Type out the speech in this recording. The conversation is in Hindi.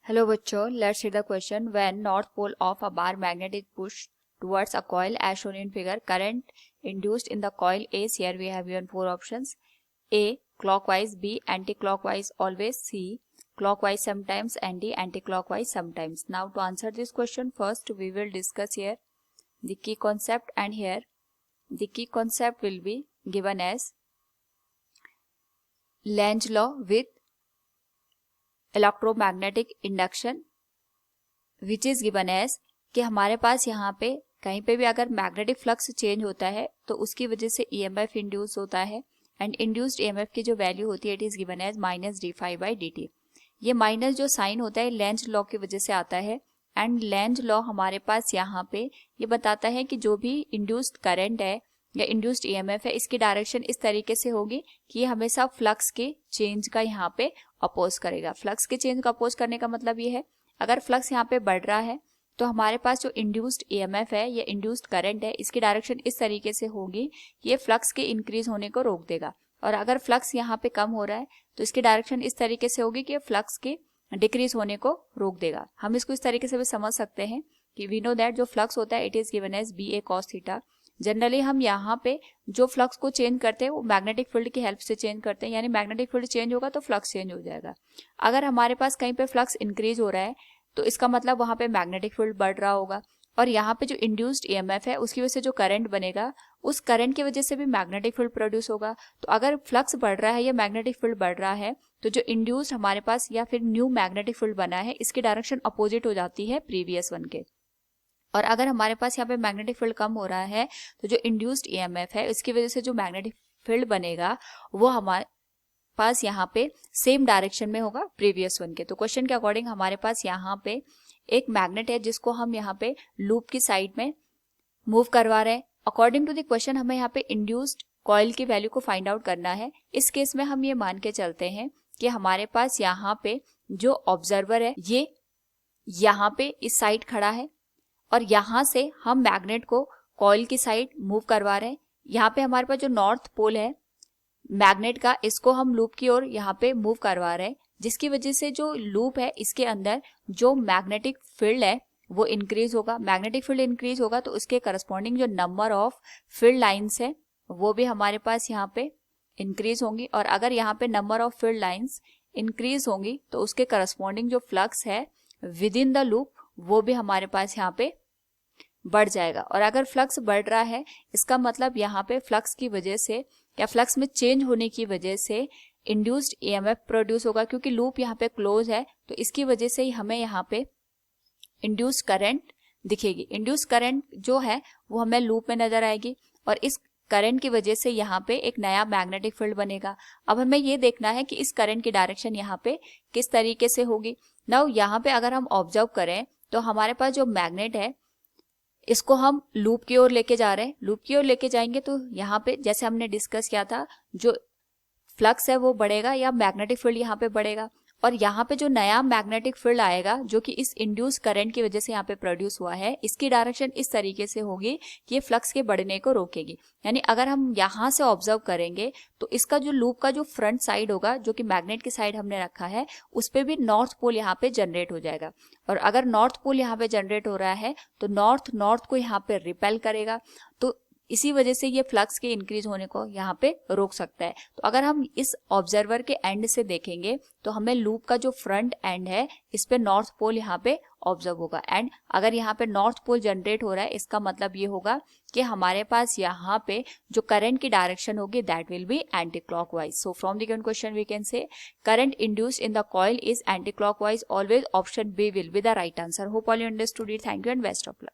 हेलो बच्चों, let's read the question. When north pole of a bar magnet is pushed towards a coil as shown in figure, current induced in the coil is, here we have given four options: A clockwise, B anti-clockwise always, C clockwise sometimes, and D anti-clockwise sometimes. Now to answer this question, first we will discuss here the key concept, and here the key concept will be given as Lenz law with electromagnetic induction, which is given as कि हमारे पास यहाँ पे कहीं पे भी अगर मैग्नेटिक फ्लक्स चेंज होता है तो उसकी वजह से ईएमएफ इंड्यूस होता है, एंड इंड्यूस्ड ईएमएफ की जो वैल्यू होती है it is given as minus d∅/dt. ये माइनस जो साइन होता है लेंज लॉ की वजह से आता है, एंड लेंज लॉ हमारे पास यहाँ पे ये बताता है कि जो भी इंड्यूस्ड करंट है या इंड्यूस्ड ईएमएफ है इसकी डायरेक्शन इस तरीके से होगी कि ये हमेशा फ्लक्स के चेंज का यहाँ पे अपोज करेगा. फ्लक्स के चेंज का अपोज करने का मतलब ये है, अगर फ्लक्स यहाँ पे बढ़ रहा है तो हमारे पास जो इंड्यूस्ड ईएमएफ है या इंड्यूस्ड करंट है इसकी डायरेक्शन इस तरीके से होगी कि ये फ्लक्स के इंक्रीज होने को रोक देगा, और अगर फ्लक्स यहाँ पे कम हो रहा है तो इसकी डायरेक्शन इस तरीके से होगी कि ये फ्लक्स के डिक्रीज होने को रोक देगा. हम इसको इस तरीके से भी समझ सकते हैं कि वी नो दैट जो फ्लक्स होता है it is given as BA cos theta. Generally हम यहाँ पे जो फ्लक्स को चेंज करते हैं वो मैग्नेटिक फील्ड की हेल्प से चेंज करते हैं, यानी मैग्नेटिक फील्ड चेंज होगा तो फ्लक्स चेंज हो जाएगा. अगर हमारे पास कहीं पे फ्लक्स इंक्रीज हो रहा है तो इसका मतलब वहां पे मैग्नेटिक फील्ड बढ़ रहा होगा, और यहाँ पे जो इंड्यूस्ड ईएमएफ है उसकी वजह से जो करंट बनेगा उस करंट की वजह से भी मैग्नेटिक फील्ड प्रोड्यूस होगा. तो अगर फ्लक्स बढ़ रहा है या मैग्नेटिक फील्ड बढ़ रहा है तो जो इंड्यूस्ड हमारे पास या फिर न्यू मैग्नेटिक फील्ड बना है इसकी डायरेक्शन अपोजिट हो जाती है प्रीवियस वन के. और अगर हमारे पास यहाँ पे मैग्नेटिक फील्ड कम हो रहा है तो जो इंड्यूस्ड ईएमएफ है इसकी वजह से जो मैग्नेटिक फील्ड बनेगा वो हमारे पास यहाँ पे सेम डायरेक्शन में होगा प्रीवियस वन के. तो क्वेश्चन के अकॉर्डिंग हमारे पास यहाँ पे एक मैग्नेट है जिसको हम यहाँ पे लूप की साइड में मूव करवा रहे हैं. अकॉर्डिंग टू द क्वेश्चन हमें यहाँ पे इंड्यूस्ड कॉइल की वैल्यू को फाइंड आउट करना है. इस केस में हम ये मान के चलते हैं कि हमारे पास यहाँ पे जो ऑब्जर्वर है ये यहाँ पे इस साइड खड़ा है, और यहाँ से हम मैग्नेट को कॉइल की साइड मूव करवा रहे हैं. यहाँ पे हमारे पास जो नॉर्थ पोल है मैग्नेट का इसको हम लूप की ओर यहाँ पे मूव करवा रहे हैं, जिसकी वजह से जो लूप है इसके अंदर जो मैग्नेटिक फील्ड है वो इंक्रीज होगा. मैग्नेटिक फील्ड इंक्रीज होगा तो उसके करस्पॉन्डिंग जो नंबर ऑफ फील्ड लाइंस है वो भी हमारे पास यहाँ पे इंक्रीज होंगी, और अगर यहाँ पे number of field lines increase होंगी तो उसके करस्पॉन्डिंग जो फ्लक्स है विद इन द लूप वो भी हमारे पास यहाँ पे बढ़ जाएगा. और अगर फ्लक्स बढ़ रहा है इसका मतलब यहाँ पे फ्लक्स की वजह से या फ्लक्स में चेंज होने की वजह से इंड्यूस्ड ईएमएफ प्रोड्यूस होगा, क्योंकि लूप यहाँ पे क्लोज है तो इसकी वजह से ही हमें यहाँ पे इंड्यूस्ड करंट दिखेगी. इंड्यूस्ड करंट जो है वो हमें लूप में नजर आएगी, और इस करंट की वजह से यहाँ पे एक नया मैग्नेटिक फील्ड बनेगा. अब हमें ये देखना है कि इस करंट की डायरेक्शन यहाँ पे किस तरीके से होगी. नाउ यहाँ पे अगर हम ऑब्जर्व करें तो हमारे पास जो मैग्नेट है इसको हम लूप की ओर लेके जा रहे हैं. लूप की ओर लेके जाएंगे तो यहाँ पे जैसे हमने डिस्कस किया था जो फ्लक्स है वो बढ़ेगा या मैग्नेटिक फील्ड यहाँ पे बढ़ेगा, और यहाँ पे जो नया मैग्नेटिक फील्ड आएगा जो कि इस इंड्यूस करंट की वजह से यहाँ पे प्रोड्यूस हुआ है इसकी डायरेक्शन इस तरीके से होगी कि ये फ्लक्स के बढ़ने को रोकेगी. यानी अगर हम यहाँ से ऑब्जर्व करेंगे तो इसका जो लूप का जो फ्रंट साइड होगा जो कि मैग्नेट की साइड हमने रखा है उस पे भी नॉर्थ पोल यहाँ पे जनरेट हो जाएगा, और अगर नॉर्थ पोल यहाँ पे जनरेट हो रहा है तो नॉर्थ को यहाँ पे रिपेल करेगा, तो इसी वजह से ये फ्लक्स के इंक्रीज होने को यहाँ पे रोक सकता है. तो अगर हम इस ऑब्जर्वर के एंड से देखेंगे तो हमें लूप का जो फ्रंट एंड है इस पे नॉर्थ पोल यहाँ पे ऑब्जर्व होगा, एंड अगर यहाँ पे नॉर्थ पोल जनरेट हो रहा है इसका मतलब ये होगा कि हमारे पास यहाँ पे जो करंट की डायरेक्शन होगी that will be anti clockwise. So from the given question we can say current induced in the coil is anti clockwise always. Option B will be the right answer. Hope all you understood it. Thank you and best of luck.